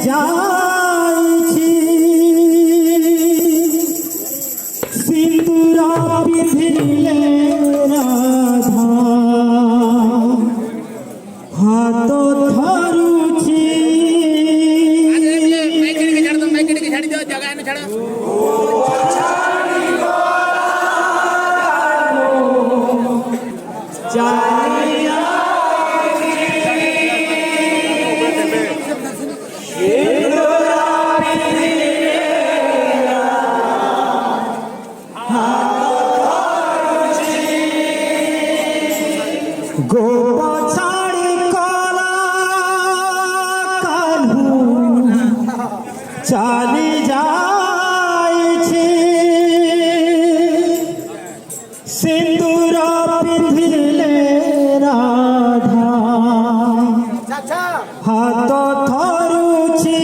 যাইছি সিন্দুর পিঁধিলে রাধা হাত ধরুছি গোপ ছাড়ি কলা কালু চালি যাইছি সিন্দুর পিঁধিলে রাধা হাত ধরুছি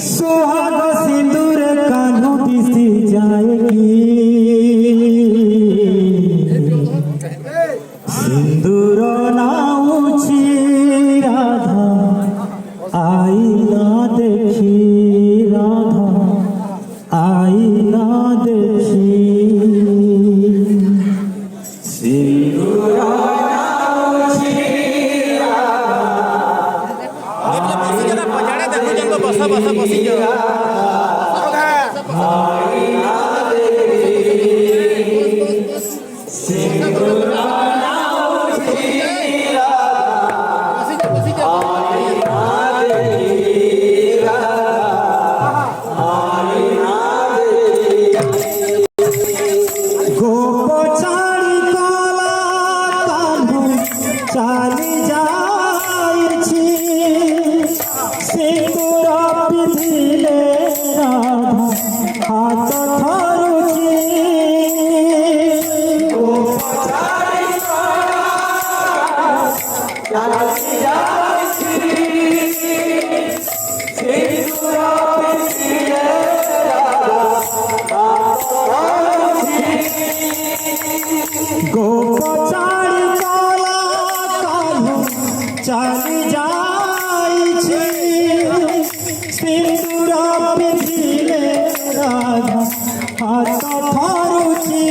सुहाग सिंदूर कान्हू दिसी जाएगी सिंदूर नाउची राधा आई ना देखी राधा आई ना देखी सिंदूर চালি যাইছি সিন্দুর পিঁধিলে রাধা হাত ধরুছি গোপ ছাড়ি কলা কালু চালি যাইছি সিন্দুর পিঁধিলে রাধা হাত ধরুছি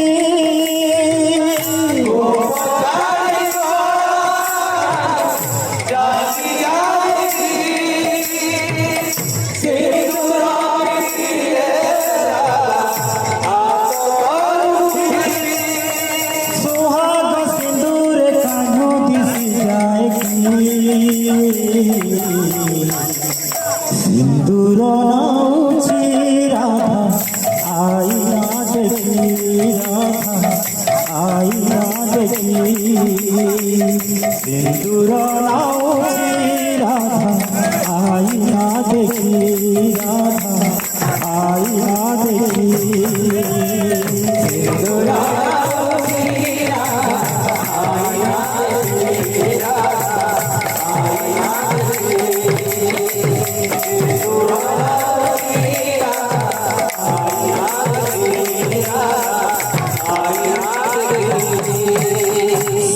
सुहाग सिंदूर कान्हू दिसी जाएगी सिंदूर नाउची राधा आई ना देखी राधा आई ना देखी सिंदूर नाउची राधा आई ना देखी राधा आई ना देखी सिंदूर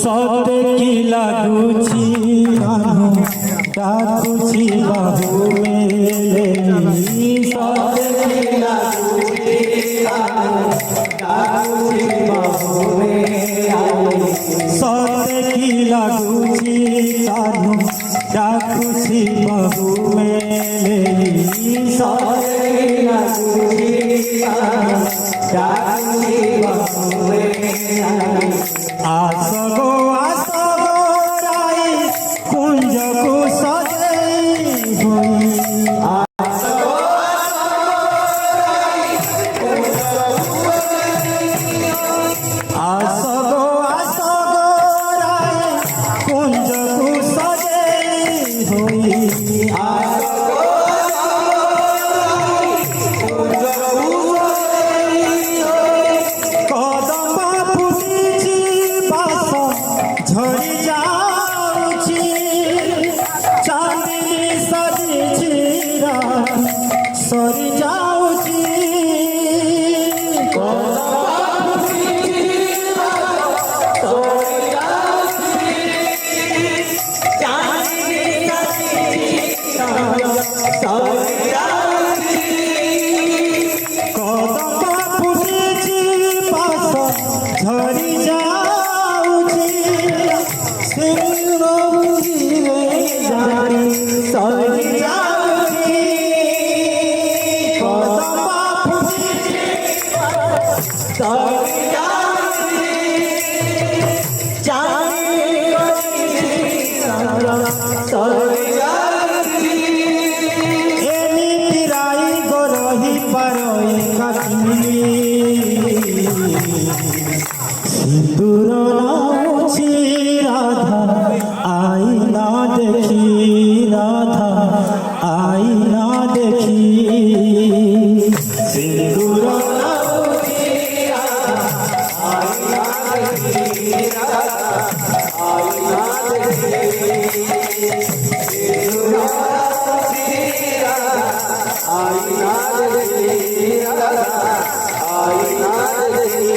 सते की लागुची कान्हू डाकुची बाहू मेले सते की लागुची कान्हू डाकुची बाहू मेले सते की लागुची कान्हू डाकुची बाहू मेले सते की लागुची कान्हू डाकुची बाहू मेले आसगो आसगो राई कुंज को सजाई हुई आसगो आसगो राई कुंज को आसगो आसगो राई कुंज को सजाई हुई आसगो आसगो राई कुंज को सजाई हुई कदम ঝরি যাଉଛି ସିନ୍ଦୁର ବୁହିରେ ଜାଣି ସରି ଯାଉଛି କଦମ ଫୁଟି ସରି ଯାଉଛି ସରି ଯାଉଛି ଏମିତି ରାଇ ରହି ପାର ଏକାକି সিঁদুর নামছি রাধা আইনা দেখি রাধা আইনা দেখি সিঁদুর নামছি রাধা আইনা দেখি রাধা আইনা দেখি সিঁদুর নামছি রাধা আইনা দেখি রাধা আইনা দেখি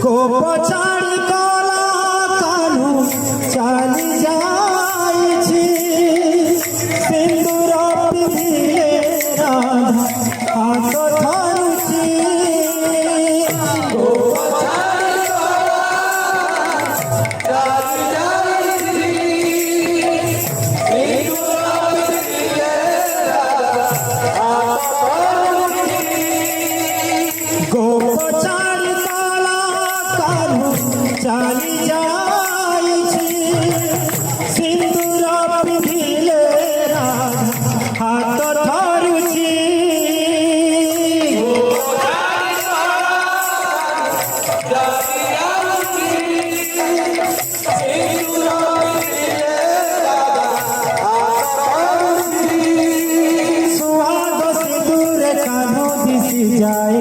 গোপ ছাড়ি কলা কানু চালি যাইছি সিন্দুর পিঁধিলে রাধা হাত ধরুছি গোপ ছাড়ি কলা চালি যাইছি গোপ ছাড়ি কলা কানু চালি যাইছি সিন্দুর পিঁধিলে রাধা হাত ধরুছি সুহাগ সিঁদুরে কানু দিশি যায়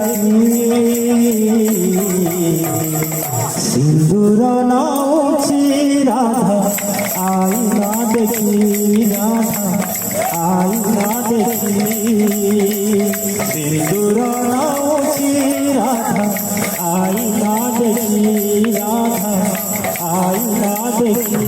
সিন্দুর নামছি রাধা আইনা দেখি রাধা আইনা দেখি সিন্দুর নামছি রাধা আইনা দেখি রাধা আইনা দেখি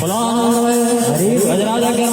फलाना हरी गजराजा के